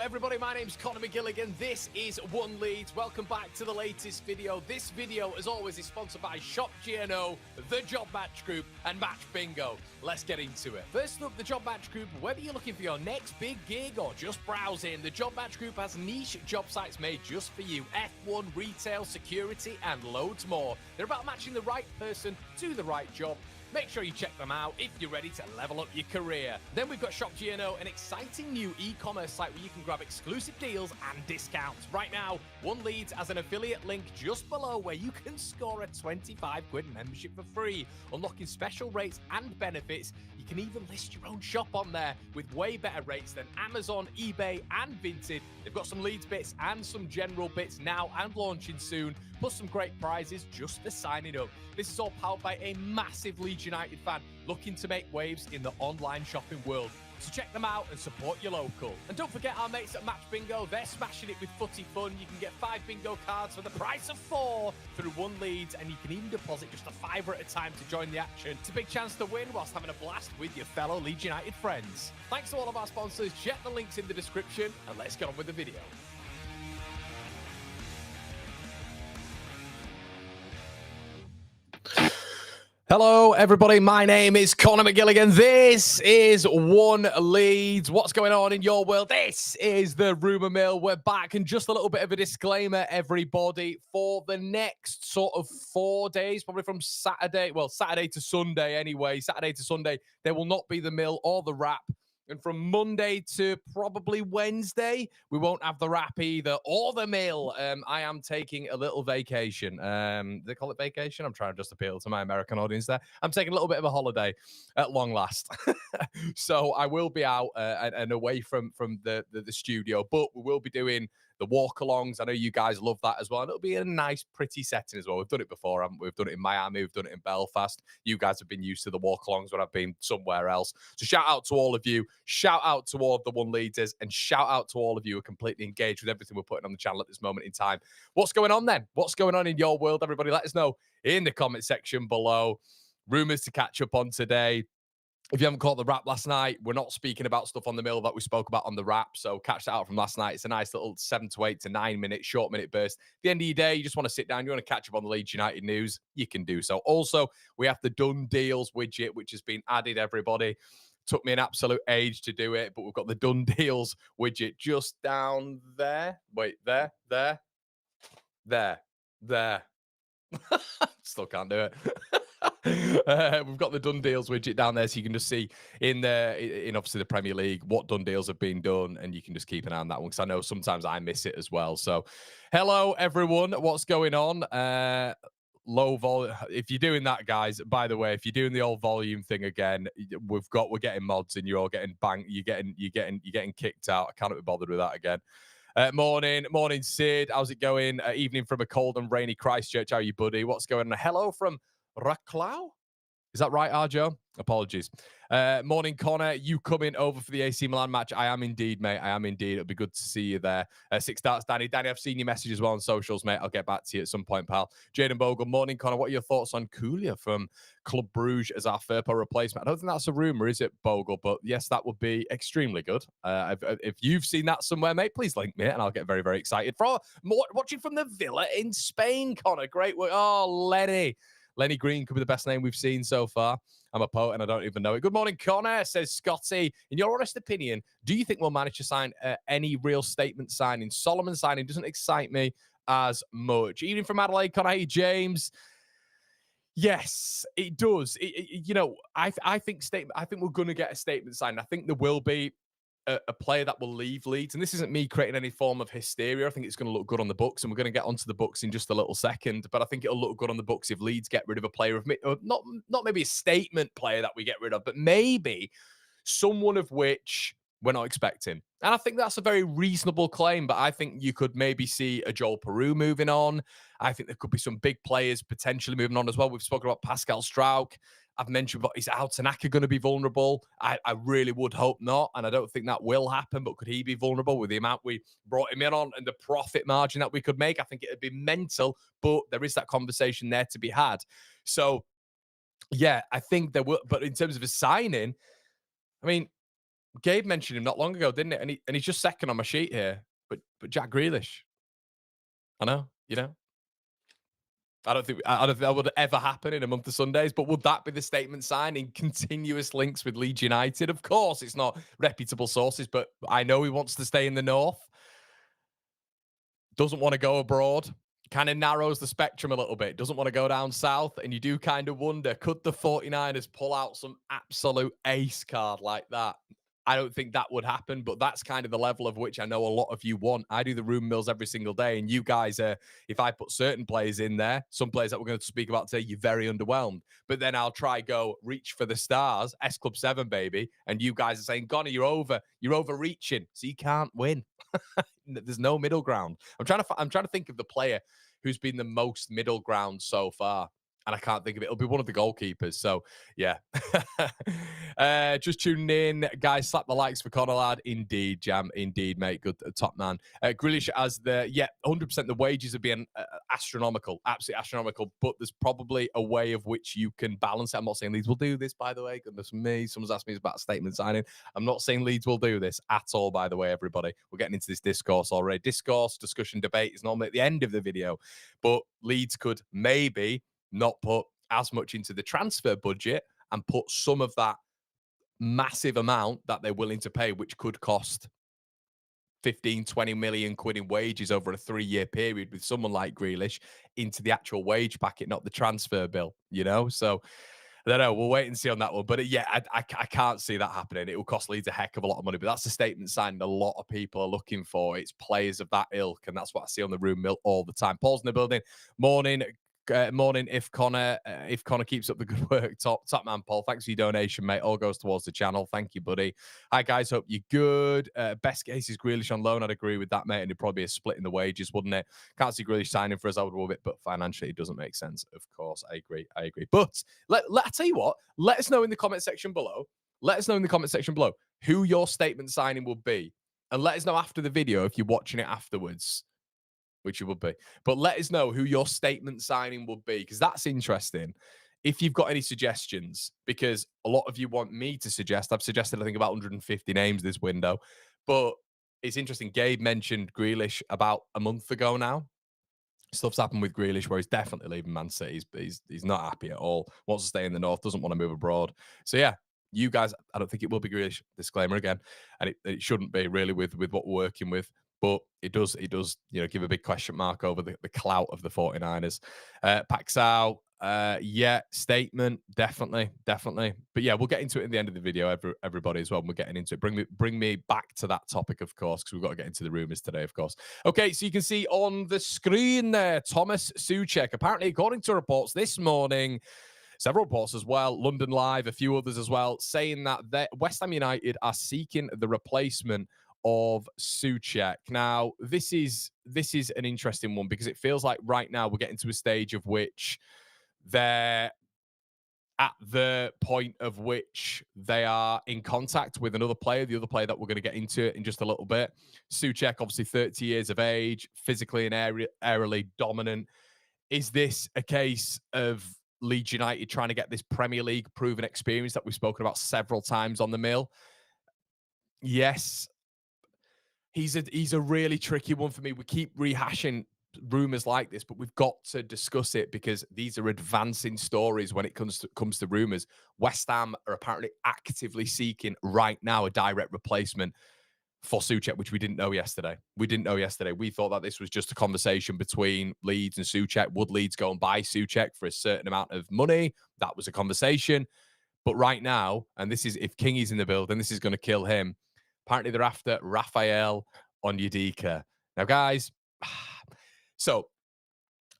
everybody, my name's Conor McGilligan. This is One Leeds. Welcome back to the latest video. This video, as always, is sponsored by Shop GNO, The Job Match Group, and Match Bingo. Let's get into it. First up, the Job Match Group. Whether you're looking for your next big gig or just browsing, the Job Match Group has niche job sites made just for you. F1, retail, security, and loads more. They're about matching the right person to the right job. Make sure you check them out if you're ready to level up your career. Then we've got Shop GNO, an exciting new e-commerce site where you can grab exclusive deals and discounts. Right now, One Leeds has an affiliate link just below where you can score a 25 quid membership for free, unlocking special rates and benefits. You can even list your own shop on there with way better rates than Amazon, eBay, and Vinted. They've got some Leeds bits and some general bits now and launching soon, plus some great prizes just for signing up. This is all powered by a massive Leeds United fan looking to make waves in the online shopping world. So check them out and support your local. And don't forget our mates at Match Bingo. They're smashing it with footy fun. You can get 5 bingo cards for the price of 4 through One Leeds, and you can even deposit just a £5 at a time to join the action. It's a big chance to win whilst having a blast with your fellow Leeds United friends. Thanks to all of our sponsors. Check the links in the description, and let's get on with the video. Hello, everybody. My name is Conor McGilligan. This is One Leeds. What's going on in your world? This is the Rumour Mill. We're back, and just a little bit of a disclaimer, everybody. For the next sort of 4 days, probably from Saturday to Sunday anyway, Saturday to Sunday, there will not be the Mill or the Wrap. And from Monday to probably Wednesday, we won't have the Wrap either or the Mill. I am taking a little vacation. They call it vacation? I'm trying to just appeal to my American audience there. I'm taking a little bit of a holiday at long last. So I will be out and away from the studio, but we will be doing the walk-alongs. I know you guys love that as well. And it'll be a nice, pretty setting as well. We've done it before, haven't we? We've done it in Miami. We've done it in Belfast. You guys have been used to the walk-alongs when I've been somewhere else. So shout out to all of you. Shout out to all of the One Leaders. And shout out to all of you who are completely engaged with everything we're putting on the channel at this moment in time. What's going on then? What's going on in your world? Everybody, let us know in the comment section below. Rumours to catch up on today. If you haven't caught the Wrap last night, we're not speaking about stuff on the Mill that we spoke about on the Wrap. So catch that out from last night. It's a nice little 7 to 8 to 9 minute, short minute burst. At the end of your day, you just want to sit down, you want to catch up on the Leeds United news, you can do so. Also, we have the Done Deals widget, which has been added, everybody. Took me an absolute age to do it, but we've got the Done Deals widget just down there. Wait, there. Still can't do it. We've got the Done Deals widget down there, so you can just see in obviously the Premier League what done deals have been done, and you can just keep an eye on that one because I know sometimes I miss it as well. So, hello everyone, what's going on? Low volume. If you're doing that, guys, by the way, if you're doing the old volume thing again, we're getting mods, and you're all getting banged. You're getting kicked out. I can't be bothered with that again. Morning, Sid. How's it going? Evening from a cold and rainy Christchurch. How are you, buddy? What's going on? Hello from Raclau? Is that right, Arjo? Apologies. Morning, Connor. You coming over for the AC Milan match? I am indeed, mate. I am indeed. It'll be good to see you there. 6 starts, Danny. Danny, I've seen your message as well on socials, mate. I'll get back to you at some point, pal. Jaden Bogle. Morning, Connor. What are your thoughts on Kulia from Club Bruges as our Firpo replacement? I don't think that's a rumour, is it, Bogle? But yes, that would be extremely good. If you've seen that somewhere, mate, please link me and I'll get very, very excited. For more, watching from the Villa in Spain, Connor. Great work. Oh, Lenny Green could be the best name we've seen so far. I'm a poet and I don't even know it. Good morning, Connor, says Scotty. In your honest opinion, do you think we'll manage to sign any real statement signing? Solomon signing doesn't excite me as much. Even from Adelaide, Connor, hey, James. Yes, it does. I think we're going to get a statement signed. I think there will be a player that will leave Leeds, and this isn't me creating any form of hysteria. I think it's going to look good on the books, and we're going to get onto the books in just a little second, but I think it'll look good on the books if Leeds get rid of a player not maybe a statement player that we get rid of, but maybe someone of which we're not expecting. And I think that's a very reasonable claim, but I think you could maybe see a Joel Peru moving on. I think there could be some big players potentially moving on as well. We've spoken about Pascal Struijk. I've mentioned, is Altanaka going to be vulnerable? I really would hope not, and I don't think that will happen, but could he be vulnerable with the amount we brought him in on and the profit margin that we could make? I think it would be mental, but there is that conversation there to be had. So, yeah, I think there will, but in terms of a signing, I mean, Gabe mentioned him not long ago, didn't it? And he's just second on my sheet here. But Jack Grealish. I know, you know. I don't think that would ever happen in a month of Sundays, but would that be the statement signing? Continuous links with Leeds United? Of course, it's not reputable sources, but I know he wants to stay in the north. Doesn't want to go abroad. Kind of narrows the spectrum a little bit. Doesn't want to go down south. And you do kind of wonder, could the 49ers pull out some absolute ace card like that? I don't think that would happen, but that's kind of the level of which I know a lot of you want. I do the room mills every single day, and you guys are, if I put certain players in there, some players that we're going to speak about today, you're very underwhelmed. But then I'll try go reach for the stars, S Club 7, baby, and you guys are saying, Gonny, you're overreaching, so you can't win. There's no middle ground. I'm trying to think of the player who's been the most middle ground so far, and I can't think of it. It'll be one of the goalkeepers. So yeah. Just tuning in, guys. Slap the likes for Connor lad. Indeed, Jam. Indeed, mate. Good, top man. Grealish as 100%. The wages have been astronomical, absolutely astronomical. But there's probably a way of which you can balance it. I'm not saying Leeds will do this, by the way. Goodness me, someone's asked me about a statement signing. I'm not saying Leeds will do this at all, by the way, everybody. We're getting into this discourse already. Discourse, discussion, debate is normally at the end of the video, but Leeds could maybe not put as much into the transfer budget and put some of that massive amount that they're willing to pay, which could cost 15, 20 million quid in wages over a 3-year period with someone like Grealish into the actual wage packet, not the transfer bill, you know? So I don't know. We'll wait and see on that one. But I can't see that happening. It will cost Leeds a heck of a lot of money. But that's a statement sign a lot of people are looking for. It's players of that ilk. And that's what I see on the room mill all the time. Paul's in the building. Morning. Morning, if Connor keeps up the good work, top man Paul, thanks for your donation, mate. All goes towards the channel. Thank you, buddy. Hi guys, hope you're good. Best case is Grealish on loan. I'd agree with that, mate, and it'd probably be a split in the wages, wouldn't it? Can't see Grealish signing for us. I would love it, but financially it doesn't make sense. Of course, I agree. But I tell you what, let us know in the comment section below. Who your statement signing will be, and let us know after the video if you're watching it afterwards, which you would be. But let us know who your statement signing would be, because that's interesting. If you've got any suggestions, because a lot of you want me to suggest. I've suggested, I think, about 150 names this window. But it's interesting. Gabe mentioned Grealish about a month ago now. Stuff's happened with Grealish where he's definitely leaving Man City. He's not happy at all. Wants to stay in the north, doesn't want to move abroad. So yeah, you guys, I don't think it will be Grealish. Disclaimer again, and it shouldn't be really with what we're working with. But it does, give a big question mark over the clout of the 49ers. Paxao, statement, definitely. But yeah, we'll get into it in the end of the video, everybody, as well. And we're getting into it. Bring me back to that topic, of course, because we've got to get into the rumors today, of course. Okay, so you can see on the screen there, Thomas Soucek. Apparently, according to reports this morning, several reports as well, London Live, a few others as well, saying that West Ham United are seeking the replacement of Soucek. Now, this is an interesting one because it feels like right now we're getting to a stage of which they're at the point of which they are in contact with another player, the other player that we're going to get into in just a little bit. Soucek, obviously 30 years of age, physically and aerially dominant. Is this a case of Leeds United trying to get this Premier League proven experience that we've spoken about several times on the mill? Yes. He's a really tricky one for me. We keep rehashing rumors like this, but we've got to discuss it because these are advancing stories when it comes to rumors. West Ham are apparently actively seeking right now a direct replacement for Soucek, which we didn't know yesterday. We thought that this was just a conversation between Leeds and Soucek. Would Leeds go and buy Soucek for a certain amount of money? That was a conversation. But right now, and this is, if Kingy's in the building, this is going to kill him. Apparently, they're after Rafael Onyedika. Now, guys, so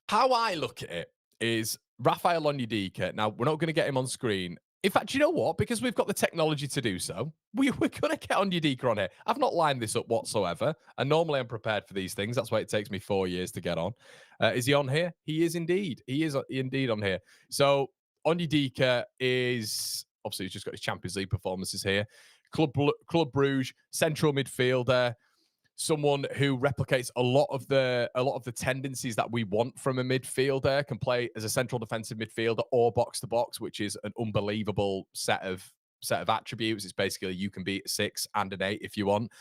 how I look at it is Rafael Onyedika. Now, we're not going to get him on screen. In fact, you know what? Because we've got the technology to do so, we're going to get Onyedika on here. I've not lined this up whatsoever. And normally I'm prepared for these things. That's why it takes me 4 years to get on. Is he on here? He is indeed. He is indeed on here. So Onyedika is, obviously, he's just got his Champions League performances here. Club Bruges, central midfielder, someone who replicates a lot of the tendencies that we want from a midfielder. Can play as a central defensive midfielder or box to box, which is an unbelievable set of set of attributes. It's basically you can beat a 6 and an 8 if you want.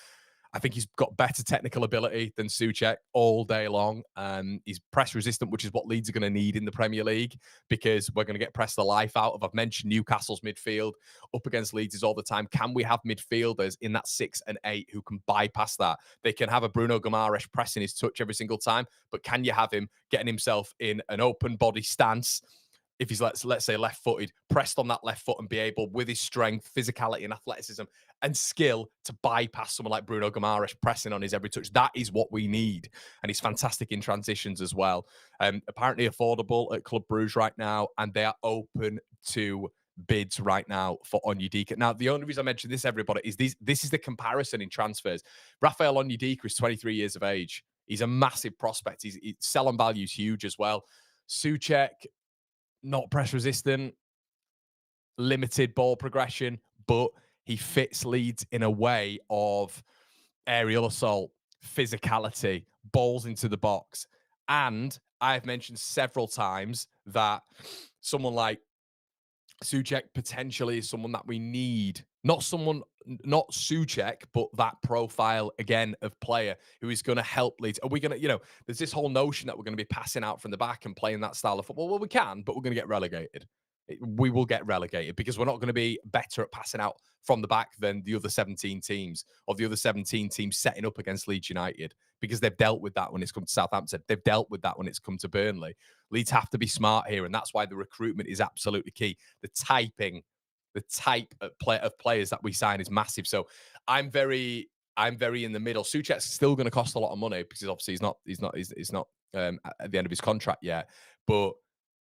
I think he's got better technical ability than Soucek all day long. He's press resistant, which is what Leeds are going to need in the Premier League, because we're going to get pressed the life out of. I've mentioned Newcastle's midfield up against Leeds all the time. Can we have midfielders in that 6 and 8 who can bypass that? They can have a Bruno Guimaraes pressing his touch every single time, but can you have him getting himself in an open body stance? If he's, let's say, left-footed, pressed on that left foot and be able, with his strength, physicality, and athleticism and skill, to bypass someone like Bruno Guimaraes pressing on his every touch. That is what we need. And he's fantastic in transitions as well. Apparently affordable at Club Brugge right now, and they are open to bids right now for Onyedika. Now, the only reason I mention this, everybody, is this is the comparison in transfers. Rafael Onyedika is 23 years of age. He's a massive prospect. His sell-on value is huge as well. Soucek, not press resistant, limited ball progression, but he fits Leeds in a way of aerial assault, physicality, balls into the box. And I've mentioned several times that someone like Soucek potentially is someone that we need. Not Soucek, but that profile again of player who is going to help Leeds. Are we going to, there's this whole notion that we're going to be passing out from the back and playing that style of football. Well, we can, but we're going to get relegated. We will get relegated because we're not going to be better at passing out from the back than the other 17 teams, or the other 17 teams setting up against Leeds United, because they've dealt with that when it's come to Southampton. They've dealt with that when it's come to Burnley. Leeds have to be smart here, and that's why the recruitment is absolutely key. The type of players that we sign is massive. So I'm very in the middle. Soucek's still going to cost a lot of money because obviously he's not at the end of his contract yet. But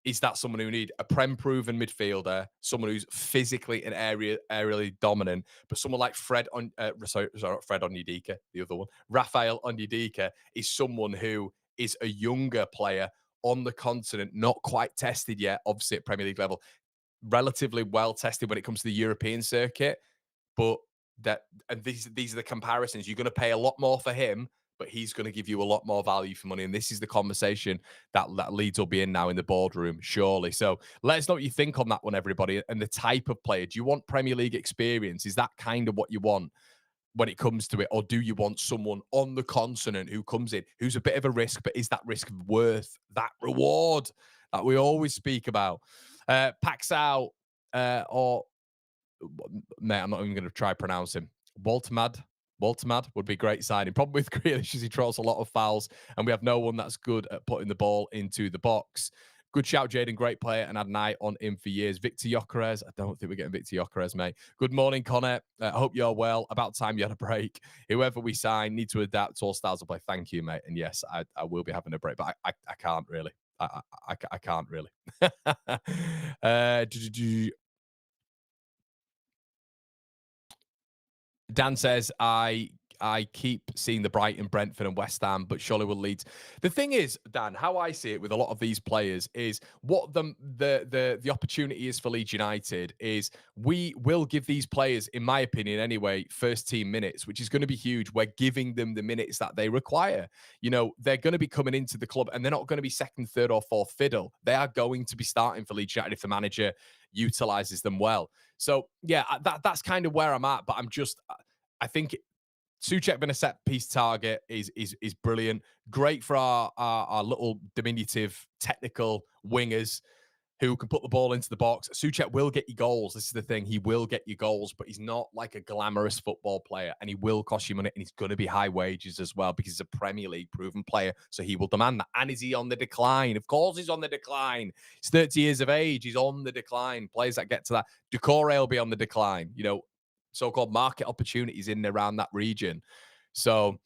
is that someone who need a prem-proven midfielder, someone who's physically and aerially dominant, but someone like Fred Onyedika, the other one, Rafael Onyedika, is someone who is a younger player on the continent, not quite tested yet, obviously at Premier League level, relatively well tested when it comes to the European circuit, but these are the comparisons. You're going to pay a lot more for him, but he's going to give you a lot more value for money. And this is the conversation that Leeds will be in now in the boardroom, surely. So let us know what you think on that one, everybody, and the type of player. Do you want Premier League experience? Is that kind of what you want when it comes to it? Or do you want someone on the continent who comes in, who's a bit of a risk, but is that risk worth that reward that we always speak about? Packs out, or mate, I'm not even going to try pronounce him. Waltermad would be great signing. Problem with Grealish is he draws a lot of fouls, and we have no one that's good at putting the ball into the box. Good shout, Jaden. Great player, and had an eye on him for years. Victor Gyökeres. I don't think we're getting Victor Gyökeres, mate. Good morning, Connor. I hope you're well. About time you had a break. Whoever we sign need to adapt to all styles of play. Thank you, mate. And yes, I will be having a break, but I can't really. I can't really. Dan says, I keep seeing the Brighton, Brentford, and West Ham, but surely will Leeds. The thing is, Dan, how I see it with a lot of these players is what the opportunity is for Leeds United is we will give these players, in my opinion anyway, first team minutes, which is going to be huge. We're giving them the minutes that they require. They're going to be coming into the club, and they're not going to be second, third, or fourth fiddle. They are going to be starting for Leeds United if the manager utilizes them well. So yeah, that's kind of where I'm at. But I think Soucek being a set piece target is brilliant. Great for our little diminutive technical wingers who can put the ball into the box. Soucek will get you goals. This is the thing. He will get you goals, but he's not like a glamorous football player, and he will cost you money, and he's going to be high wages as well because he's a Premier League proven player, so he will demand that. And is he on the decline? Of course he's on the decline. He's 30 years of age. He's on the decline. Players that get to that. Decore will be on the decline. So-called market opportunities in and around that region. So,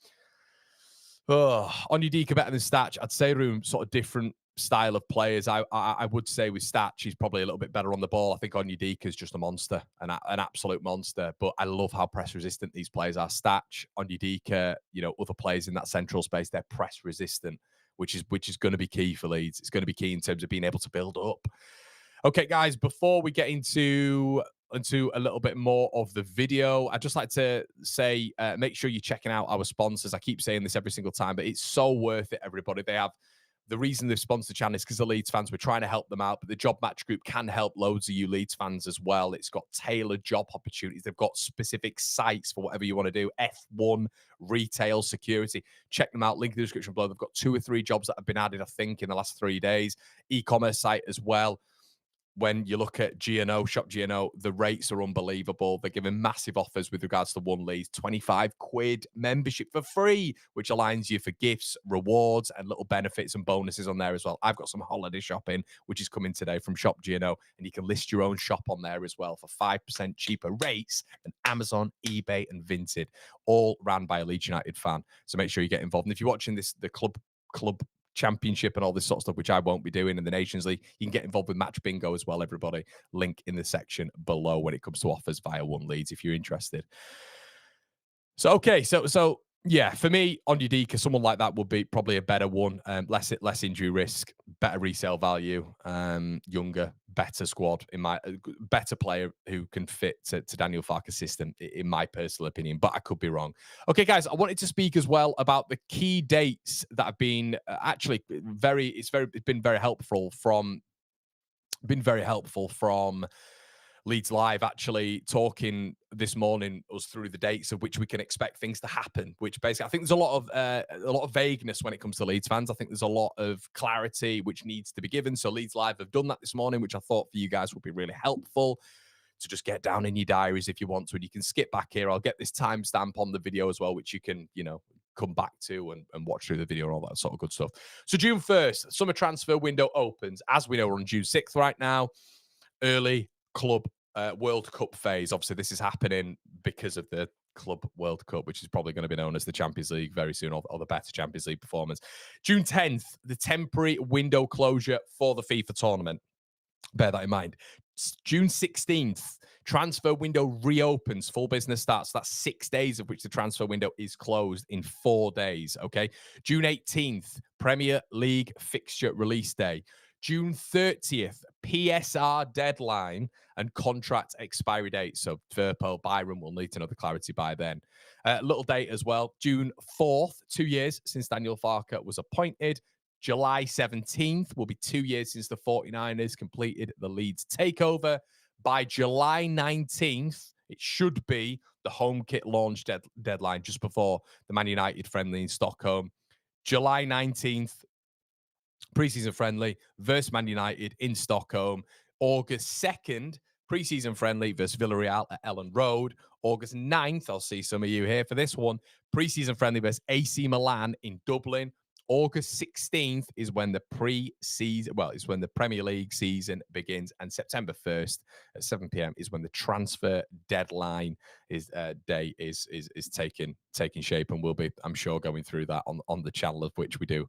Onyedika better than Statch. I'd say room sort of different style of players. I would say with Statch, he's probably a little bit better on the ball. I think Onyedika is just a monster, an absolute monster. But I love how press resistant these players are. Statch, Onyedika, other players in that central space, they're press resistant, which is going to be key for Leeds. It's going to be key in terms of being able to build up. Okay, guys, before we get into a little bit more of the video, I'd just like to say, make sure you're checking out our sponsors. I keep saying this every single time, but it's so worth it, everybody. They have The reason they've sponsored the channel is because the Leeds fans, we're trying to help them out, but the Job Match Group can help loads of you Leeds fans as well. It's got tailored job opportunities. They've got specific sites for whatever you want to do. F1, retail, security. Check them out. Link in the description below. They've got 2 or 3 jobs that have been added, I think, in the last 3 days. E-commerce site as well. When you look at G&O, Shop G&O, the rates are unbelievable. They're giving massive offers with regards to one Leeds, 25 quid membership for free, which aligns you for gifts, rewards, and little benefits and bonuses on there as well. I've got some holiday shopping, which is coming today from Shop G&O, and you can list your own shop on there as well for 5% cheaper rates than Amazon, eBay, and Vinted, all ran by a Leeds United fan. So make sure you get involved. And if you're watching this, the club championship and all this sort of stuff, which I won't be doing in the Nations League, you can get involved with Match Bingo as well, everybody. Link in the section below when it comes to offers via One Leeds if you're interested. So, okay, so yeah, for me, Onyedika, someone like that would be probably a better one. Less injury risk, better resale value, younger, better squad, in my better player who can fit to Daniel Farke's system, in my personal opinion. But I could be wrong. Okay, guys, I wanted to speak as well about the key dates that have been actually it's been very helpful from Leeds Live, actually talking this morning us through the dates of which we can expect things to happen, which basically I think there's a lot of vagueness when it comes to Leeds fans. I think there's a lot of clarity which needs to be given. So Leeds Live have done that this morning, which I thought for you guys would be really helpful to just get down in your diaries if you want to. And you can skip back here. I'll get this timestamp on the video as well, which you can, come back to and watch through the video and all that sort of good stuff. So June 1st, summer transfer window opens. As we know, we're on June 6th right now. Early club World Cup phase. Obviously, this is happening because of the Club World Cup, which is probably going to be known as the Champions League very soon, or the better Champions League performance. June 10th, the temporary window closure for the FIFA tournament. Bear that in mind. June 16th, transfer window reopens. Full business starts. That's 6 days of which the transfer window is closed in 4 days. Okay. June 18th, Premier League fixture release day. June 30th, PSR deadline and contract expiry date. So Verpo, Byron will need to know the clarity by then. Little date as well. June 4th, 2 years since Daniel Farke was appointed. July 17th will be 2 years since the 49ers completed the Leeds takeover. By July 19th, it should be the home kit launch deadline just before the Man United friendly in Stockholm. July 19th, preseason friendly versus Man United in Stockholm. August 2nd, preseason friendly versus Villarreal at Ellen Road. August 9th, I'll see some of you here for this one. Preseason friendly versus AC Milan in Dublin. August 16th is when the it's when the Premier League season begins, and September 1st at 7 p.m. is when the transfer deadline is taking shape, and we'll be, I'm sure, going through that on the channel, of which we do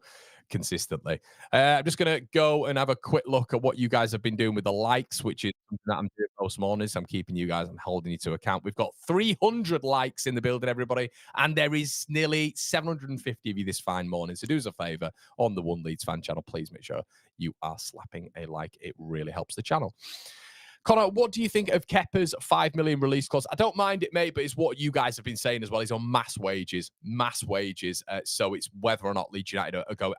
consistently. I'm just going to go and have a quick look at what you guys have been doing with the likes, which is something that I'm doing most mornings. I'm keeping you guys, I'm holding you to account. We've got 300 likes in the building, everybody, and there is nearly 750 of you this fine morning. So do us a favor on the One Leeds fan channel, please make sure you are slapping a like. It really helps the channel. Connor, what do you think of Kepa's 5 million release clause? I don't mind it, mate, but it's what you guys have been saying as well. He's on mass wages. So it's whether or not Leeds United are going.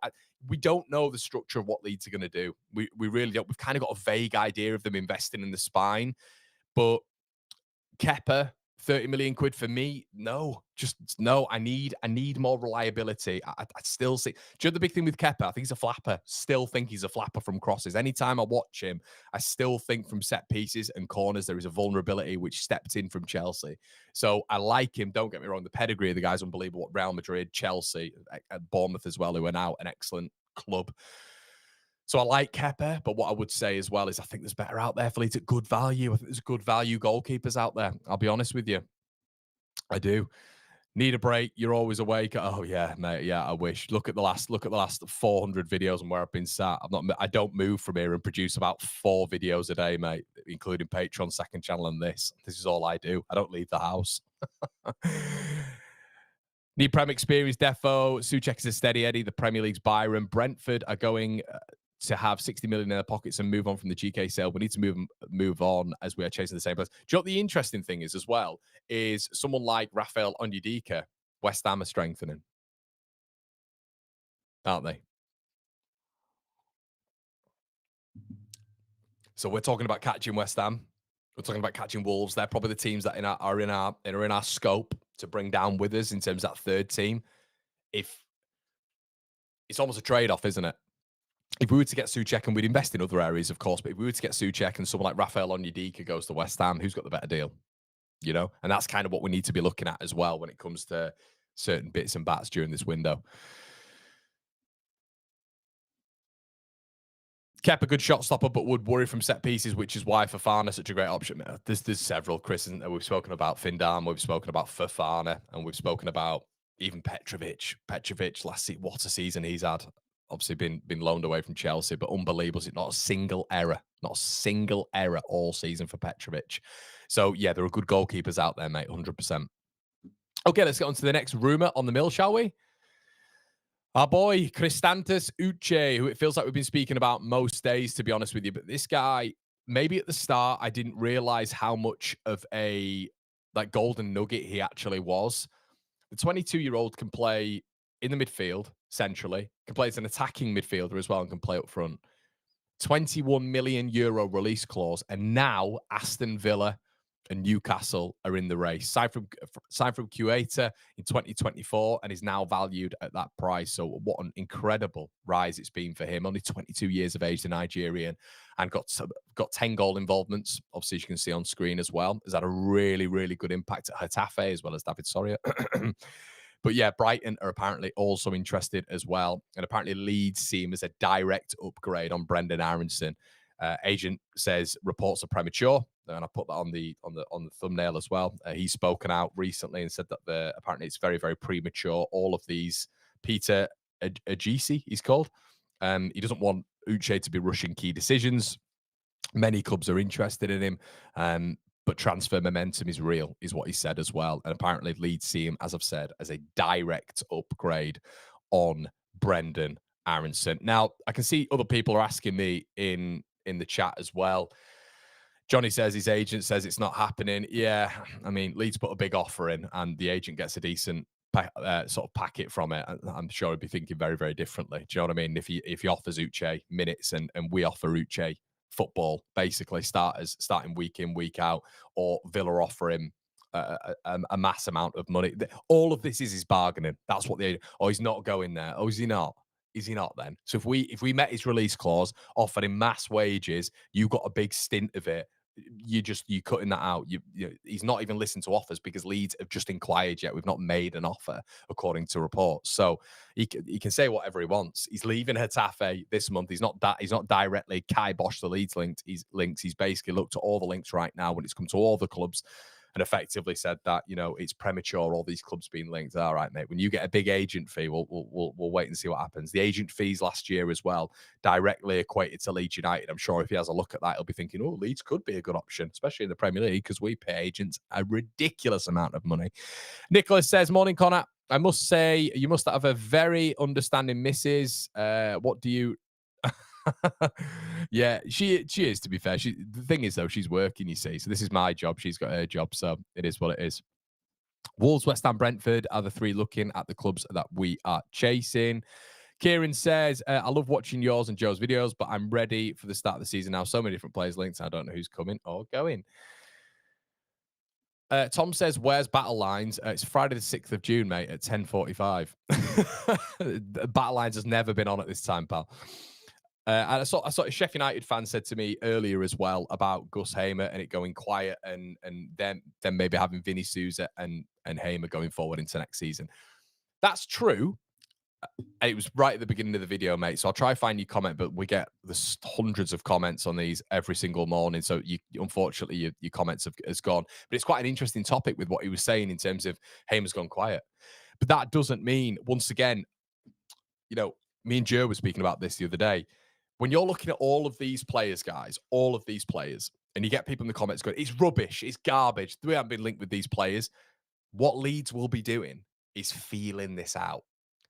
We don't know the structure of what Leeds are going to do. We really don't. We've kind of got a vague idea of them investing in the spine, but Kepa, 30 million quid for me? No, just no. I need more reliability. I still see. Do you know the big thing with Kepa? I think he's a flapper. Still think he's a flapper from crosses. Anytime I watch him, I still think from set pieces and corners there is a vulnerability which stepped in from Chelsea. So I like him. Don't get me wrong. The pedigree of the guy's unbelievable. Real Madrid, Chelsea, at Bournemouth as well, who are now an excellent club. So I like Kepa, but what I would say as well is I think there's better out there for Leeds at good value. I think there's good value goalkeepers out there. I'll be honest with you. I do. Need a break? You're always awake. Oh yeah, mate. Yeah, I wish. Look at the last 400 videos and where I've been sat. I don't move from here and produce about 4 videos a day, mate, including Patreon, second channel, and this. This is all I do. I don't leave the house. Need Prem experience, defo. Soucek is a steady Eddie. The Premier League's Byron. Brentford are going to have 60 million in their pockets and move on from the GK sale. We need to move on as we are chasing the same place. Do you know what the interesting thing is as well? Is someone like Rafael Onyedika, West Ham are strengthening, aren't they? So we're talking about catching West Ham. We're talking about catching Wolves. They're probably the teams that are in our scope to bring down with us in terms of that third team. If it's almost a trade-off, isn't it? If we were to get Soucek, and we'd invest in other areas, of course, but if we were to get Soucek and someone like Rafael Onyedika goes to West Ham, who's got the better deal? You know, and that's kind of what we need to be looking at as well when it comes to certain bits and bats during this window. Kept a good shot stopper, but would worry from set pieces, which is why Fofana such a great option. There's several, Chris, isn't there? We've spoken about Findam, we've spoken about Fofana, and we've spoken about even Petrovic. Petrovic last season, what a season he's had. Obviously been loaned away from Chelsea, but unbelievable. Not a single error, not a single error all season for Petrovic. So yeah, there are good goalkeepers out there, mate, 100%. Okay, let's get on to the next rumor on the mill, shall we? Our boy, Christantis Uche, who it feels like we've been speaking about most days, to be honest with you. But this guy, maybe at the start, I didn't realize how much of a like golden nugget he actually was. The 22-year-old can play in the midfield, centrally, can play as an attacking midfielder as well, and can play up front. 21 million euro release clause, and now Aston Villa and Newcastle are in the race. Signed from Cueta in 2024 and is now valued at that price. So what an incredible rise it's been for him. Only 22 years of age, the Nigerian, and got 10 goal involvements. Obviously, as you can see on screen as well. Has had a really, really good impact at Getafe as well as David Soria. But yeah, Brighton are apparently also interested as well. And apparently Leeds see him as a direct upgrade on Brendan Aronson. Agent says reports are premature, and I put that on the thumbnail as well. He's spoken out recently and said that apparently it's very, very premature. All of these, Peter Ajisi, he's called. He doesn't want Uche to be rushing key decisions. Many clubs are interested in him, but transfer momentum is real, is what he said as well. And apparently Leeds see him, as I've said, as a direct upgrade on Brendan Aronson. Now, I can see other people are asking me in the chat as well. Johnny says his agent says it's not happening. Yeah, I mean, Leeds put a big offer in and the agent gets a decent sort of packet from it. I'm sure he'd be thinking very, very differently. Do you know what I mean? If he offers Uche minutes and we offer Uche football, basically starting week in, week out, or Villa offer him a mass amount of money. All of this is bargaining. That's what he's not going there. Oh, is he not? Is he not then? So if we met his release clause, offered him mass wages, you got a big stint of it. You cutting that out. He's not even listened to offers because Leeds have just inquired yet. We've not made an offer according to reports. So he can say whatever he wants. He's leaving Getafe this month. He's not directly kibosh the Leeds links. He's basically looked at all the links right now when it's come to all the clubs and effectively said that, it's premature, all these clubs being linked. All right, mate, when you get a big agent fee, we'll wait and see what happens. The agent fees last year as well directly equated to Leeds United. I'm sure if he has a look at that, he'll be thinking, oh, Leeds could be a good option, especially in the Premier League, because we pay agents a ridiculous amount of money. Nicholas says, morning, Connor. I must say, you must have a very understanding missus. What do you... Yeah, she is, to be fair. The thing is, though, she's working, you see. So this is my job. She's got her job. So it is what it is. Wolves, West Ham, Brentford are the three looking at the clubs that we are chasing. Kieran says, I love watching yours and Joe's videos, but I'm ready for the start of the season now. So many different players linked. I don't know who's coming or going. Tom says, where's Battle Lines? It's Friday the 6th of June, mate, at 10:45. Battle Lines has never been on at this time, pal. And I saw a Sheffield United fan said to me earlier as well about Gus Hamer and it going quiet and then maybe having Vinny Souza and Hamer going forward into next season. That's true. And it was right at the beginning of the video, mate. So I'll try to find your comment, but we get hundreds of comments on these every single morning. So unfortunately, your comments has gone. But it's quite an interesting topic with what he was saying in terms of Hamer's gone quiet. But that doesn't mean, once again, me and Joe were speaking about this the other day. When you're looking at all of these players, guys, all of these players, and you get people in the comments going, it's rubbish, it's garbage, we haven't been linked with these players. What Leeds will be doing is feeling this out.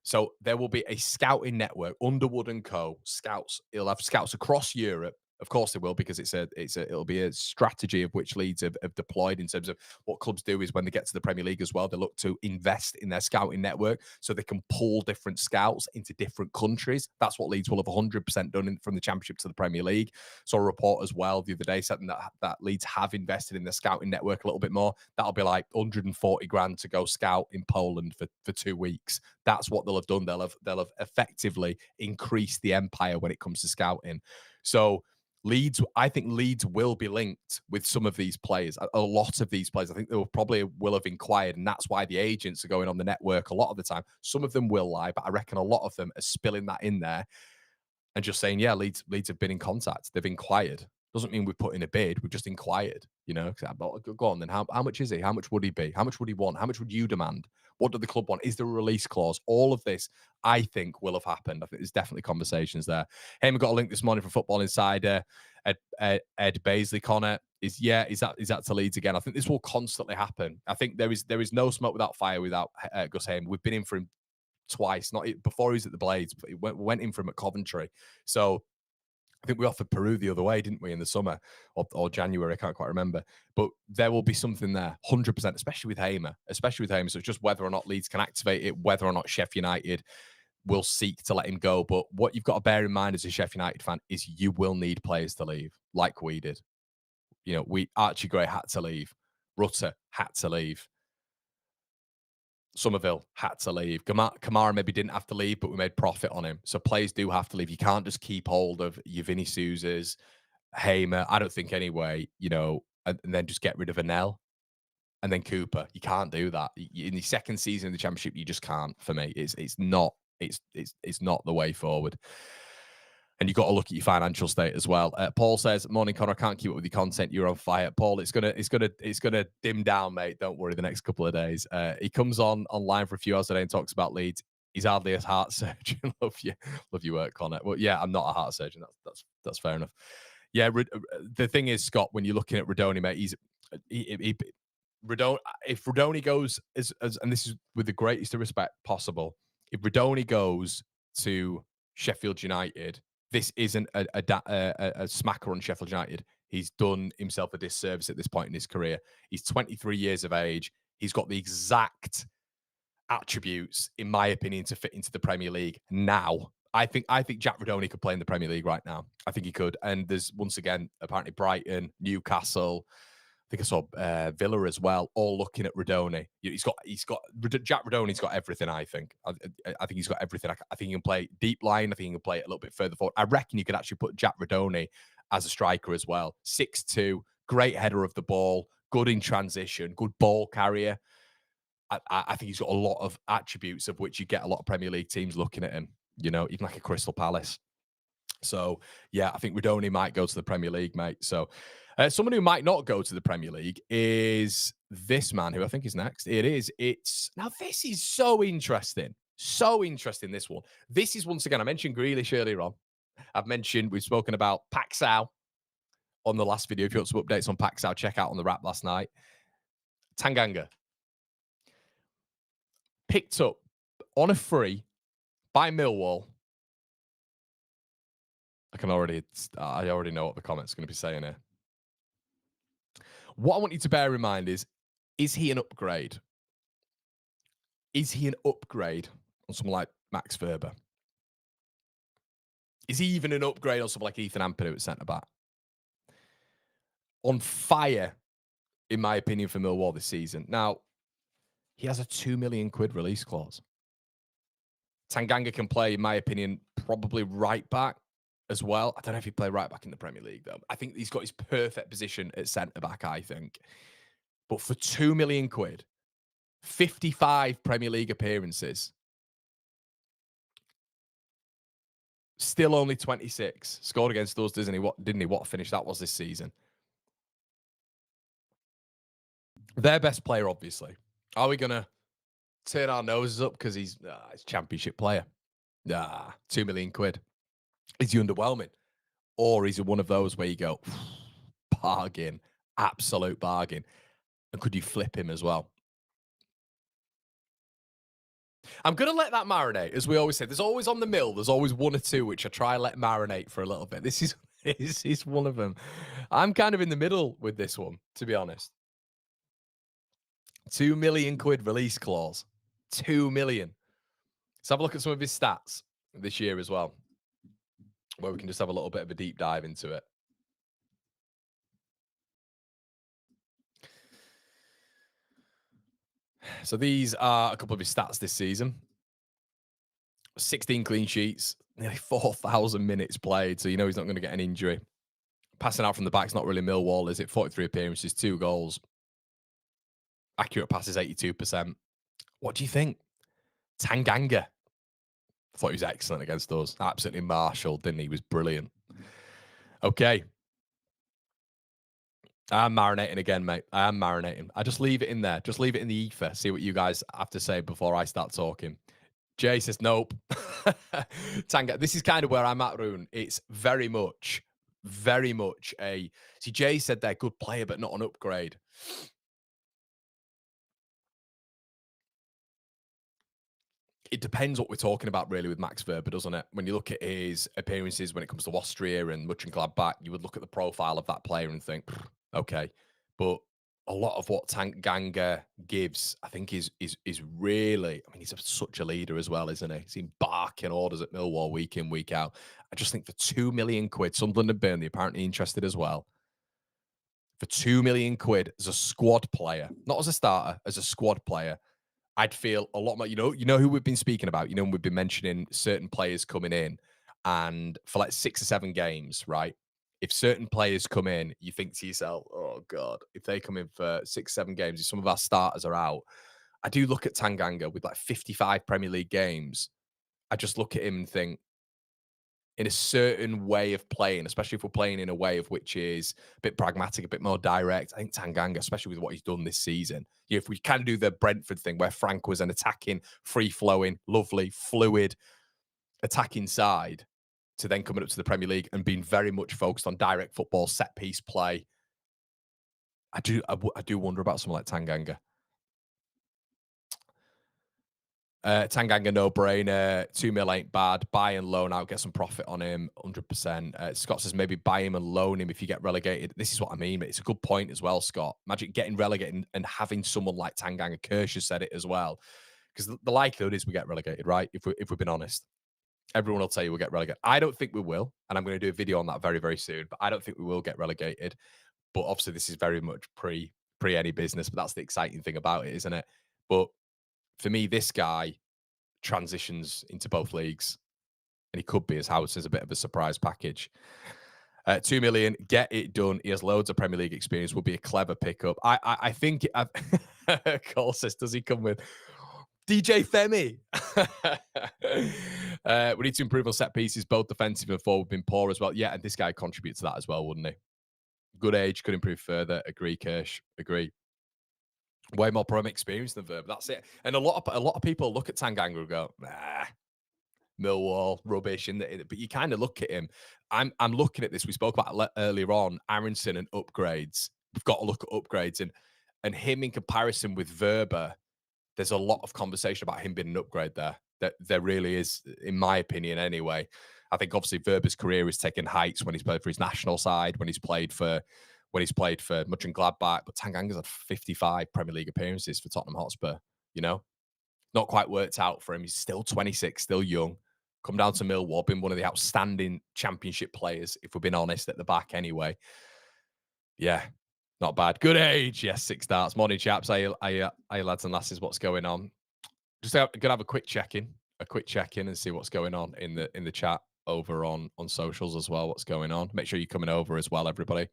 So there will be a scouting network, Underwood & Co. Scouts. He'll have scouts across Europe Of course they will, because it'll be a strategy of which Leeds have deployed in terms of what clubs do is when they get to the Premier League as well, they look to invest in their scouting network so they can pull different scouts into different countries. That's what Leeds will have 100% done from the Championship to the Premier League. Saw a report as well the other day saying that Leeds have invested in their scouting network a little bit more. That'll be like 140 grand to go scout in Poland for 2 weeks. That's what they'll have done. They'll have effectively increased the empire when it comes to scouting. So I think Leeds will be linked with some of these players, a lot of these players. I think they will have inquired, and that's why the agents are going on the network a lot of the time. Some of them will lie, but I reckon a lot of them are spilling that in there and just saying, yeah, Leeds have been in contact. They've inquired. Doesn't mean we've put in a bid. We've just inquired, Go on then. How much is he? How much would he be? How much would he want? How much would you demand? What do the club want? Is there a release clause? All of this, I think, will have happened. I think there's definitely conversations there. Hey, we got a link this morning from Football Insider. Ed Baisley, Connor, is that to Leeds again? I think this will constantly happen. I think there is no smoke without fire without Gus Haim. We've been in for him twice. Not before he was at the Blades, but we went in for him at Coventry. So I think we offered Peru the other way, didn't we, in the summer or January? I can't quite remember. But there will be something there, 100%, especially with Hamer. So it's just whether or not Leeds can activate it, whether or not Sheffield United will seek to let him go. But what you've got to bear in mind as a Sheffield United fan is you will need players to leave, like we did. Archie Gray had to leave. Rutter had to leave. Somerville had to leave. Kamara maybe didn't have to leave, but we made profit on him. So players do have to leave. You can't just keep hold of your Vinny Souzas, Hamer. I don't think anyway, and then just get rid of Anel and then Cooper. You can't do that. In the second season of the Championship, you just can't. For me, it's not the way forward. And you've got to look at your financial state as well. Paul says, "Morning, Connor. I can't keep up with your content. You're on fire, Paul. It's gonna dim down, mate. Don't worry. The next couple of days, he comes online for a few hours a day and talks about Leeds. He's hardly a heart surgeon. love your work, Connor. Well, yeah, I'm not a heart surgeon. That's fair enough. Yeah, the thing is, Scott, when you're looking at Radoni, mate, if Radoni goes as and this is with the greatest of respect possible, if Radoni goes to Sheffield United, this isn't a smacker on Sheffield United. He's done himself a disservice at this point in his career. He's 23 years of age. He's got the exact attributes, in my opinion, to fit into the Premier League now. I think Jack Radoni could play in the Premier League right now. I think he could. And there's, once again, apparently Brighton, Newcastle, I think I saw Villa as well, all looking at Radoni. Jack Radoni's got everything, I think. I think he's got everything. I think he can play deep line. I think he can play it a little bit further forward. I reckon you could actually put Jack Radoni as a striker as well. 6'2", great header of the ball, good in transition, good ball carrier. I think he's got a lot of attributes of which you get a lot of Premier League teams looking at him, even like a Crystal Palace. So, yeah, I think Radoni might go to the Premier League, mate. So, someone who might not go to the Premier League is this man, who I think is next. Now, this is so interesting. So interesting, this one. This is, once again, I mentioned Grealish earlier on. We've spoken about Paxao on the last video. If you want some updates on Paxao, check out on the wrap last night. Tanganga. Picked up on a free by Millwall. I already know what the comment's going to be saying here. What I want you to bear in mind is he an upgrade? Is he an upgrade on someone like Max Verber? Is he even an upgrade on someone like Ethan Ampadu at centre-back? On fire, in my opinion, for Millwall this season. Now, he has a £2 million release clause. Tanganga can play, in my opinion, probably right back as well. I don't know if he'd play right back in the Premier League, though. I think he's got his perfect position at centre-back, I think. But for £2 million, 55 Premier League appearances, still only 26. Scored against us, didn't he? What a finish that was this season. Their best player, obviously. Are we going to turn our noses up because he's a Championship player? £2 million. Is he underwhelming? Or is it one of those where you go, bargain, absolute bargain? And could you flip him as well? I'm going to let that marinate, as we always say. There's always on the mill, there's always one or two which I try and let marinate for a little bit. This is He's one of them. I'm kind of in the middle with this one, to be honest. 2 million quid release clause. 2 million. Let's have a look at some of his stats this year as well, where we can just have a little bit of a deep dive into it. So these are a couple of his stats this season. 16 clean sheets, nearly 4,000 minutes played. So you know he's not going to get an injury. Passing out from the back's not really Millwall, is it? 43 appearances, 2 goals. Accurate passes, 82%. What do you think? Tanganga. I thought he was excellent against us. Absolutely marshalled, didn't he? He was brilliant. Okay. I'm marinating again, mate. I am marinating. I just leave it in there. Just leave it in the ether. See what you guys have to say before I start talking. Jay says, nope. Tanga, this is kind of where I'm at, Rune. It's very much a... See, Jay said they're good player, but not an upgrade. It depends what we're talking about, really, with Max Verber, doesn't it? When you look at his appearances when it comes to Austria and Mönchengladbach, you would look at the profile of that player and think, okay. But a lot of what Tanganga gives, I think, is really... I mean, he's such a leader as well, isn't he? He's in barking orders at Millwall week in, week out. I just think for 2 million quid, Sunderland and Burnley apparently interested as well. For 2 million quid as a squad player, not as a starter, as a squad player, I'd feel a lot more, you know who we've been speaking about, we've been mentioning certain players coming in, and for like 6 or 7 games, right? If certain players come in, you think to yourself, oh God, if they come in for 6, 7 games, if some of our starters are out, I do look at Tanganga with like 55 Premier League games. I just look at him and think, in a certain way of playing, especially if we're playing in a way of which is a bit pragmatic, a bit more direct. I think Tanganga, especially with what he's done this season, if we kind of do the Brentford thing where Frank was an attacking, free-flowing, lovely, fluid attacking side, to then coming up to the Premier League and being very much focused on direct football, set-piece play, I do wonder about someone like Tanganga. Tanganga, no brainer. 2 mil ain't bad. Buy and loan out, get some profit on him, 100%. Scott says maybe buy him and loan him if you get relegated. This is what I mean, but it's a good point as well, Scott. Imagine getting relegated and having someone like Tanganga. Kirsch has said it as well, because the likelihood is we get relegated, right? If we've been honest, everyone will tell you we'll get relegated. I don't think we will, and I'm going to do a video on that very, very soon. But I don't think we will get relegated. But obviously, this is very much pre any business. But that's the exciting thing about it, isn't it? But for me, this guy transitions into both leagues, and he could be, as Howard says, a bit of a surprise package. 2 million, get it done. He has loads of Premier League experience. Will be a clever pickup. I think. Cole says, does he come with DJ Femi? We need to improve on set pieces, both defensive and forward. Been poor as well. Yeah, and this guy contributes to that as well, wouldn't he? Good age, could improve further. Agree, Kirsch. Agree. Way more Premier experience than Verb. That's it. And a lot of people look at Tanganga and go, nah, Millwall, rubbish. But you kind of look at him. I'm looking at this. We spoke about earlier on, Aronson and upgrades. We've got to look at upgrades. And him in comparison with Verber, there's a lot of conversation about him being an upgrade there. That there really is, in my opinion anyway. I think obviously Verber's career has taken heights when he's played for his national side, when he's played for Mönchengladbach, but Tanganga's had 55 Premier League appearances for Tottenham Hotspur, Not quite worked out for him. He's still 26, still young. Come down to Millwall, been one of the outstanding championship players, if we're being honest, at the back anyway. Yeah, not bad. Good age. Yes, 6 starts. Morning, chaps. Hey, lads and lasses, what's going on? Just going to have a quick check-in and see what's going on in the chat over on socials as well. What's going on? Make sure you're coming over as well, everybody.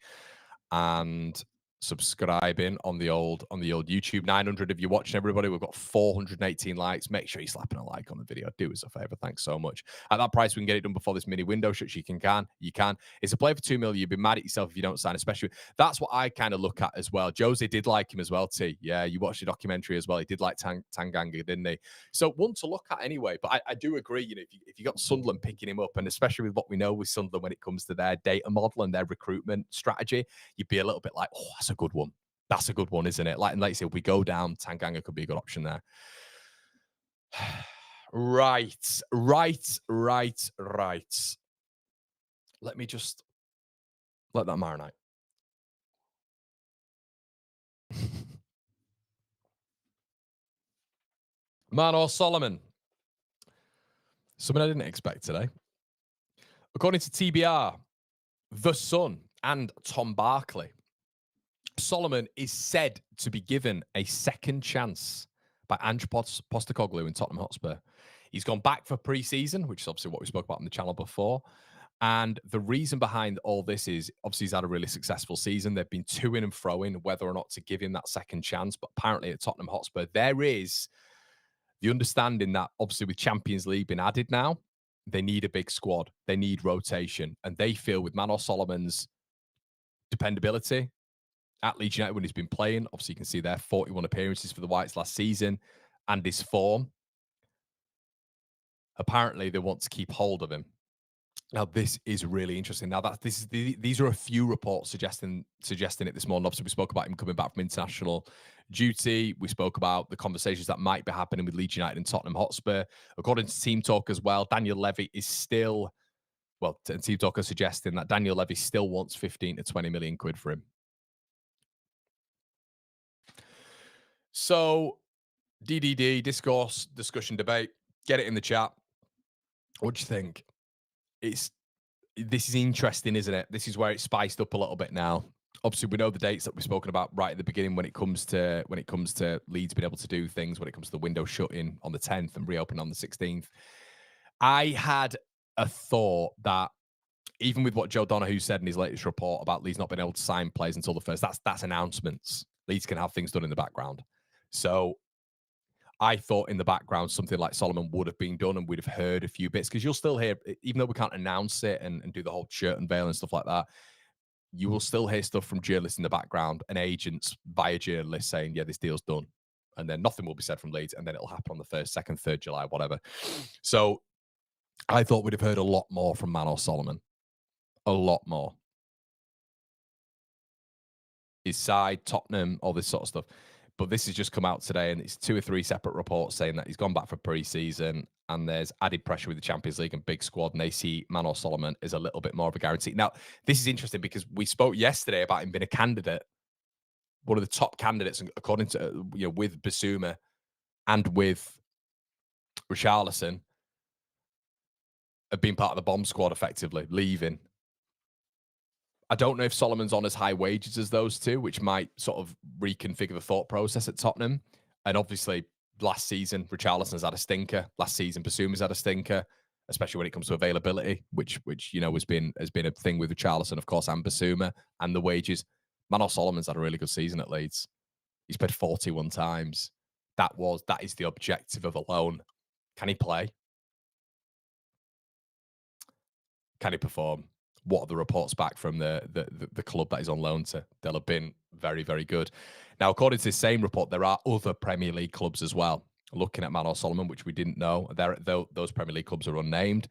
And subscribing on the old YouTube. 900 of you watching, everybody. We've got 418 likes. Make sure you're slapping a like on the video. Do us a favor. Thanks so much. At that price, we can get it done before this mini window shuts. You can. It's a play for 2 million. You'd be mad at yourself if you don't sign, especially. That's what I kind of look at as well. Jose did like him as well, T. Yeah, you watched the documentary as well. He did like Tanganga, didn't he? So one to look at anyway. But I do agree, if you got Sunderland picking him up, and especially with what we know with Sunderland when it comes to their data model and their recruitment strategy, you'd be a little bit like, oh, that's a good one. That's a good one, isn't it? Like you said, we go down, Tanganga could be a good option there. Right. Let me just Let that marinate. Manor Solomon. Something I didn't expect today. According to TBR, The Sun and Tom Barkley, Solomon is said to be given a second chance by Ange Postecoglou in Tottenham Hotspur. He's gone back for pre-season, which is obviously what we spoke about on the channel before. And the reason behind all this is obviously he's had a really successful season. They've been to and fro-ing whether or not to give him that second chance. But apparently at Tottenham Hotspur, there is the understanding that obviously with Champions League being added now, they need a big squad. They need rotation. And they feel with Manor Solomon's dependability at Leeds United when he's been playing, obviously you can see there 41 appearances for the Whites last season, and his form, apparently they want to keep hold of him. Now, this is really interesting. Now, these are a few reports suggesting it this morning. Obviously, we spoke about him coming back from international duty. We spoke about the conversations that might be happening with Leeds United and Tottenham Hotspur. According to Team Talk as well, Daniel Levy is still, well, Team Talk are suggesting that Daniel Levy still wants 15 to 20 million quid for him. So, DDD, discourse, discussion, debate, get it in the chat. What do you think? This is interesting, isn't it? This is where it's spiced up a little bit now. Obviously, we know the dates that we've spoken about right at the beginning when it comes to Leeds being able to do things, when it comes to the window shutting on the 10th and reopening on the 16th. I had a thought that even with what Joe Donahue said in his latest report about Leeds not being able to sign players until the first, that's announcements. Leeds can have things done in the background. So I thought in the background something like Solomon would have been done and we'd have heard a few bits, because you'll still hear, even though we can't announce it and do the whole shirt and veil and stuff like that, you will still hear stuff from journalists in the background and agents via journalists saying, yeah, this deal's done. And then nothing will be said from Leeds, and then it'll happen on the 1st, 2nd, 3rd July, whatever. So I thought we'd have heard a lot more from Manor Solomon. A lot more. His side, Tottenham, all this sort of stuff. But this has just come out today, and it's 2 or 3 separate reports saying that he's gone back for pre-season, and there's added pressure with the Champions League and big squad, and they see Manor Solomon as a little bit more of a guarantee. Now, this is interesting because we spoke yesterday about him being a candidate, one of the top candidates, according to, with Basuma and with Richarlison, have been part of the bomb squad effectively, leaving. I don't know if Solomon's on as high wages as those two, which might sort of reconfigure the thought process at Tottenham. And obviously, last season, Richarlison's had a stinker. Last season, Basuma's had a stinker, especially when it comes to availability, which has been a thing with Richarlison, of course, and Basuma, and the wages. Manor Solomon's had a really good season at Leeds. He's played 41 times. That is the objective of a loan. Can he play? Can he perform? What are the reports back from the club that he's on loan to? They'll have been very, very good. Now, according to this same report, there are other Premier League clubs as well looking at Manor Solomon, which we didn't know. Those Premier League clubs are unnamed,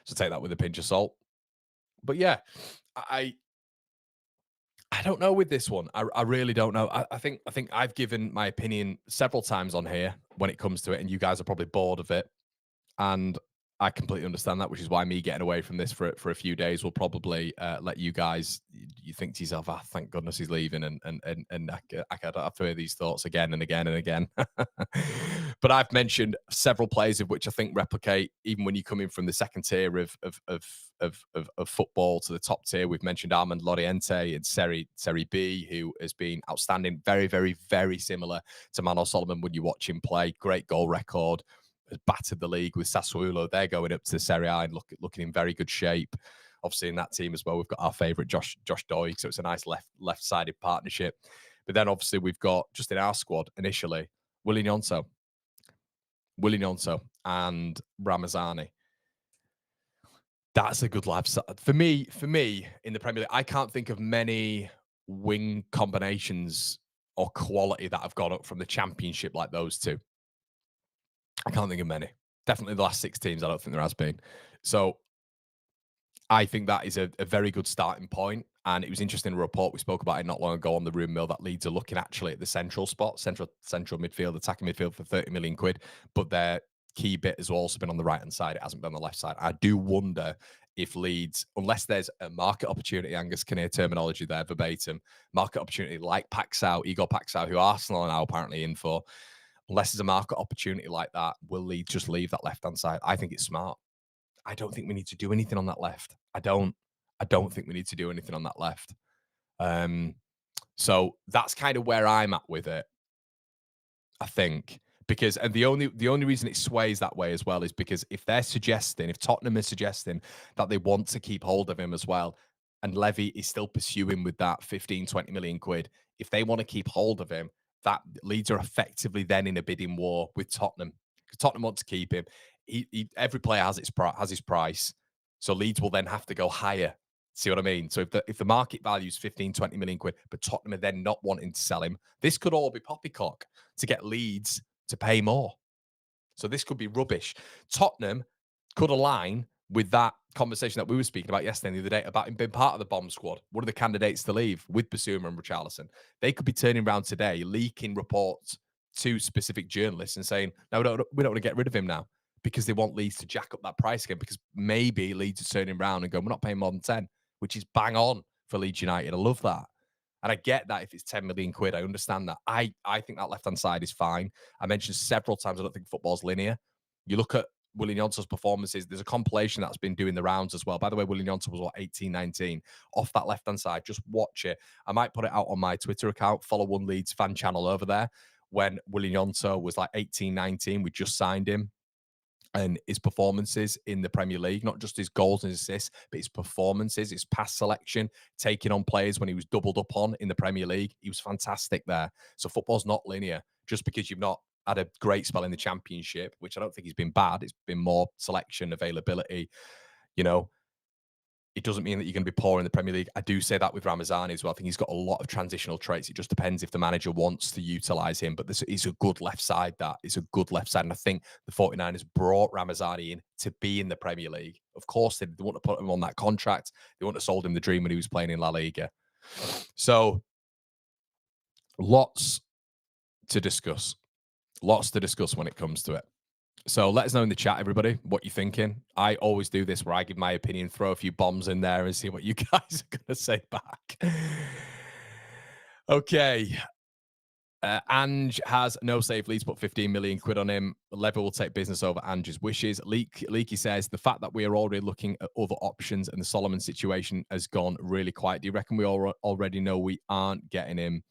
so take that with a pinch of salt. But yeah, I don't know with this one. I really don't know. I think I've given my opinion several times on here when it comes to it, and you guys are probably bored of it. And I completely understand that, which is why me getting away from this for a few days will probably let you guys, you think to yourself, thank goodness he's leaving, and I don't have to hear these thoughts again and again and again. But I've mentioned several players of which I think replicate, even when you come in from the second tier of football to the top tier. We've mentioned Armand Loriente and Seri B, who has been outstanding, very, very, very similar to Manor Solomon when you watch him play. Great goal record. Has battered the league with Sassuolo. They're going up to the Serie A and looking in very good shape. Obviously, in that team as well, we've got our favourite Josh Doig, so it's a nice left-sided partnership. But then obviously we've got, just in our squad initially, Willy Gnonto and Ramazani. That's a good lab. For me, in the Premier League, I can't think of many wing combinations or quality that have gone up from the Championship like those two. I can't think of many. Definitely the last 6 teams, I don't think there has been. So I think that is a very good starting point. And it was interesting, a report we spoke about it not long ago on the Room Mill, that Leeds are looking actually at the central spot, central midfield, attacking midfield for 30 million quid. But they're key bit has also been on the right-hand side. It hasn't been on the left side. I do wonder if Leeds, unless there's a market opportunity, Angus can hear terminology there verbatim, market opportunity like Paxao, Igor Paxao, who Arsenal are now apparently in for, unless there's a market opportunity like that, will Leeds just leave that left-hand side? I think it's smart. I don't think we need to do anything on that left. I don't think we need to do anything on that left. So that's kind of where I'm at with it, I think. Because and the only reason it sways that way as well is because if Tottenham is suggesting that they want to keep hold of him as well, and Levy is still pursuing with that 15, 20 million quid, if they want to keep hold of him, that Leeds are effectively then in a bidding war with Tottenham. Because Tottenham want to keep him. Every player has his price. So Leeds will then have to go higher. See what I mean? So if the market value is 15, 20 million quid, but Tottenham are then not wanting to sell him, this could all be poppycock to get Leeds to pay more. So this could be rubbish. Tottenham could align with that conversation that we were speaking about yesterday and the other day about him being part of the bomb squad, one of the candidates to leave with Basuma and Richarlison. They could be turning around today, leaking reports to specific journalists and saying, no, we don't want to get rid of him now because they want Leeds to jack up that price again because maybe Leeds is turning around and going, we're not paying more than 10, which is bang on for Leeds United. I love that. And I get that if it's 10 million quid, I understand that. I think that left-hand side is fine. I mentioned several times, I don't think football's linear. You look at Willian Jonson's performances, there's a compilation that's been doing the rounds as well. By the way, Willian Jonson was, 18, 19, off that left-hand side. Just watch it. I might put it out on my Twitter account, follow One Leeds fan channel over there. When Willian Jonson was 18, 19, we just signed him. And his performances in the Premier League, not just his goals and his assists, but his performances, his pass selection, taking on players when he was doubled up on in the Premier League. He was fantastic there. So football's not linear. Just because you've not had a great spell in the Championship, which I don't think he's been bad, it's been more selection, availability, it doesn't mean that you're going to be poor in the Premier League. I do say that with Ramazani as well. I think he's got a lot of transitional traits. It just depends if the manager wants to utilise him. But this is a good left side, that. It's a good left side. And I think the 49ers brought Ramazani in to be in the Premier League. Of course, they want to put him on that contract. They want to sold him the dream when he was playing in La Liga. So, lots to discuss. Lots to discuss when it comes to it. So let us know in the chat, everybody, what you're thinking. I always do this where I give my opinion, throw a few bombs in there and see what you guys are going to say back. Okay. Ange has no save. Leeds put 15 million quid on him. Lever will take business over Ange's wishes. Leaky says, the fact that we are already looking at other options and the Solomon situation has gone really quiet. Do you reckon we already know we aren't getting him?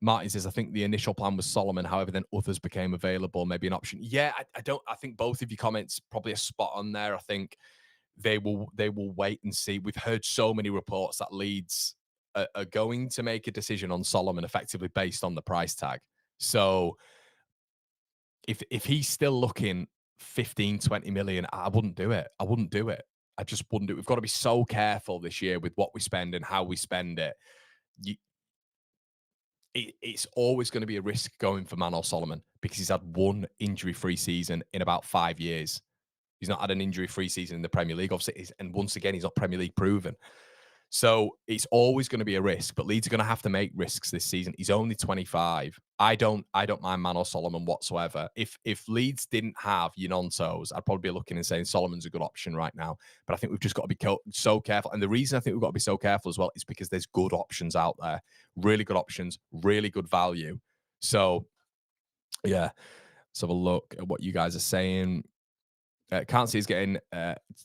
Martin says, I think the initial plan was Solomon. However, then others became available, maybe an option. Yeah, I think both of your comments probably are spot on there. I think they will wait and see. We've heard so many reports that Leeds are going to make a decision on Solomon effectively based on the price tag. So if he's still looking 15, 20 million, I wouldn't do it. I just wouldn't do it. We've got to be so careful this year with what we spend and how we spend it. It's always going to be a risk going for Manor Solomon because he's had one injury-free season in about 5 years. He's not had an injury-free season in the Premier League, obviously, and once again, he's not Premier League proven. So it's always going to be a risk, but Leeds are going to have to make risks this season. He's only 25. I don't mind Manor Solomon whatsoever. If Leeds didn't have Yonontos, I'd probably be looking and saying Solomon's a good option right now. But I think we've just got to be so careful. And the reason I think we've got to be so careful as well is because there's good options out there, really good options, really good value. So yeah, let's have a look at what you guys are saying. Can't see us getting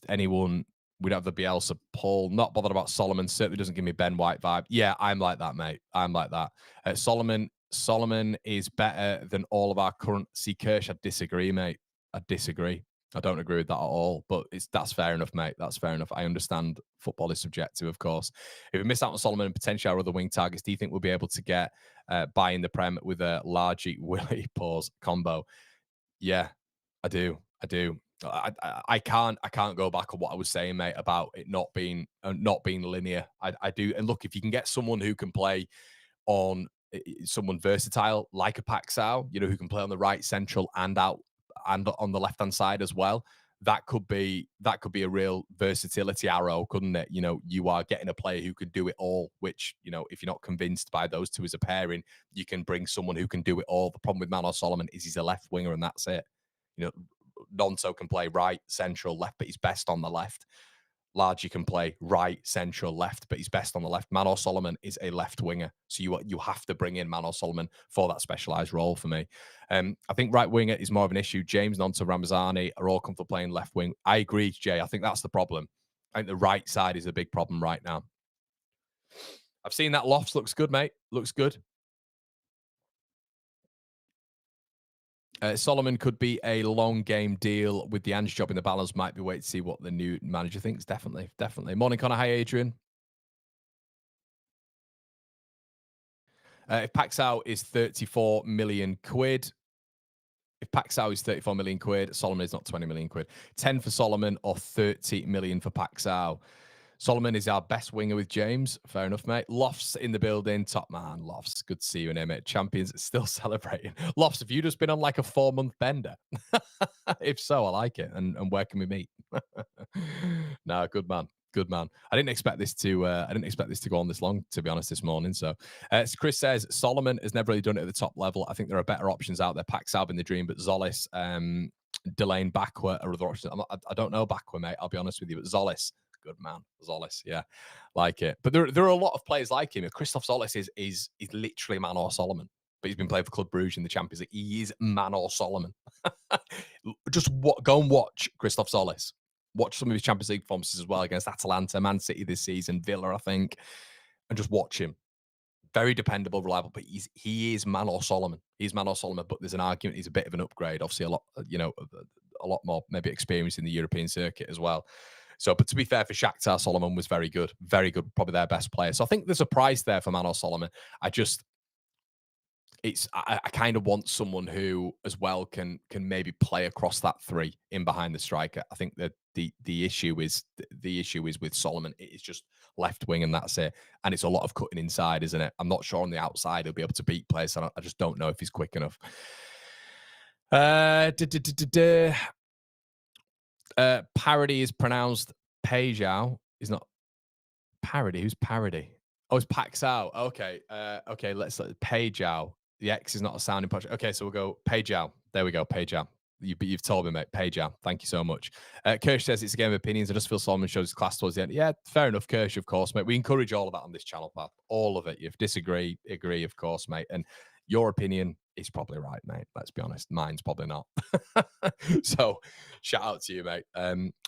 anyone. We don't have the Bielsa pull. Not bothered about Solomon. Certainly doesn't give me Ben White vibe. Yeah, I'm like that, mate. I'm like that. Solomon is better than all of our current. See, Kirsch, I disagree, mate. I disagree. I don't agree with that at all. But that's fair enough, mate. That's fair enough. I understand football is subjective, of course. If we miss out on Solomon and potentially our other wing targets, do you think we'll be able to get by in the Prem with a largey Willie pause combo? Yeah, I do. I can't go back on what I was saying, mate, about it not being linear. I do. And look, if you can get someone who can play on someone versatile like a Paxao, who can play on the right central and out and on the left hand side as well, that could be a real versatility arrow, couldn't it? You are getting a player who can do it all, which, if you're not convinced by those two as a pairing, you can bring someone who can do it all. The problem with Manor Solomon is he's a left winger and that's it. Nonto can play right, central, left, but he's best on the left. Largy can play right, central, left, but he's best on the left. Manor Solomon is a left winger, so you have to bring in Manor Solomon for that specialised role for me. I think right winger is more of an issue. James, Nonto, Ramazani are all comfortable playing left wing. I agree, Jay. I think that's the problem. I think the right side is a big problem right now. I've seen that Lofts looks good, mate. Looks good. Solomon could be a long game deal with the Ange job in the balance. Might be wait to see what the new manager thinks. Definitely, definitely. Morning, Connor. Hi, Adrian. If Paxao is 34 million quid, if Paxao is 34 million quid, Solomon is not 20 million quid. 10 for Solomon or 30 million for Paxao. Solomon is our best winger with James. Fair enough, mate. Lofts in the building. Top man, Lofts. Good to see you in here, mate. Champions still celebrating. Lofts, have you just been on like a 4-month bender? If so, I like it. And where can we meet? No, good man. Good man. I didn't expect this to go on this long, to be honest, this morning. So Chris says Solomon has never really done it at the top level. I think there are better options out there. Paxao in the dream, but Zolis, Delane Bakwa are other options. I don't know Bakwa, mate. I'll be honest with you, but Zolis, good man. Zolis, yeah, like it. But there are a lot of players like him. Christoph Zolis is literally Manor Solomon, but he's been playing for Club Brugge in the Champions League. He is Manor Solomon. Just go and watch Christoph Zolis. Watch some of his Champions League performances as well against Atalanta, Man City this season, Villa, I think, and just watch him. Very dependable, reliable, but he is Manor Solomon. He's Manor Solomon, but there's an argument he's a bit of an upgrade. Obviously, a lot more maybe experience in the European circuit as well. So, but to be fair, for Shakhtar, Solomon was very good, probably their best player. So I think there's a price there for Manor Solomon. I kind of want someone who as well can maybe play across that three in behind the striker. I think that the issue is with Solomon. It is just left wing and that's it. And it's a lot of cutting inside, isn't it? I'm not sure on the outside he'll be able to beat players. I just don't know if he's quick enough. Parody is pronounced Pejao. Is not Parody. Who's Parody? Oh, it's Paxao. Okay. Okay, let's Pejao. The X is not a sounding project. Okay, so we'll go Pejao. There we go, Pejao. You've told me, mate. Pejao. Thank you so much. Kirsch says it's a game of opinions. I just feel Solomon shows his class towards the end. Yeah, fair enough, Kirsch, of course, mate. We encourage all of that on this channel, pal. All of it. If disagree, agree, of course, mate. And your opinion is probably right, mate. Let's be honest. Mine's probably not. So shout out to you, mate.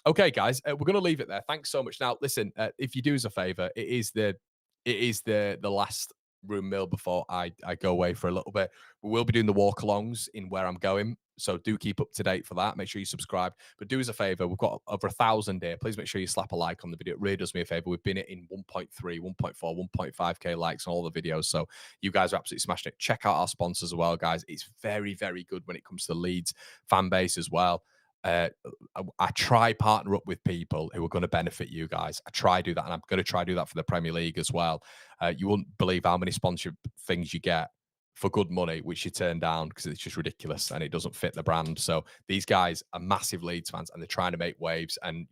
Okay, guys, we're going to leave it there. Thanks so much. Now, listen, if you do us a favor, it is the last room mill before I go away for a little bit. We will be doing the walk alongs in where I'm going, so do keep up to date for that. Make sure you subscribe, but do us a favor. We've got over 1,000 here. Please make sure you slap a like on the video. It really does me a favor. We've been in 1.3, 1.4, 1.5k likes on all the videos, so you guys are absolutely smashing it. Check out our sponsors as well, guys. It's very, very good when it comes to the Leeds fan base as well. I try partner up with people who are going to benefit you guys. I try do that, and I'm going to try do that for the Premier League as well. You wouldn't believe how many sponsorship things you get for good money, which you turn down because it's just ridiculous and it doesn't fit the brand. So these guys are massive Leeds fans and they're trying to make waves. And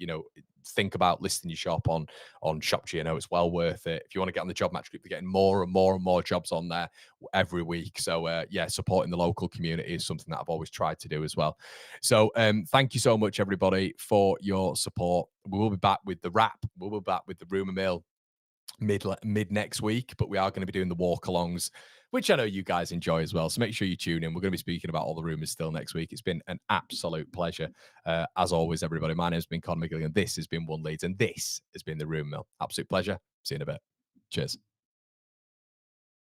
think about listing your shop on Shopgeno. It's well worth it. If you want to get on the job match group, they're getting more and more and more jobs on there every week. So yeah, supporting the local community is something that I've always tried to do as well. So thank you so much, everybody, for your support. We will be back with the wrap. We'll be back with the rumor mill mid next week, but we are going to be doing the walk alongs, which I know you guys enjoy as well. So make sure you tune in. We're going to be speaking about all the rumors still next week. It's been an absolute pleasure. As always, everybody, my name's been Conor McGilligan. This has been One Leeds, and this has been the Room Mill. Absolute pleasure. See you in a bit. Cheers.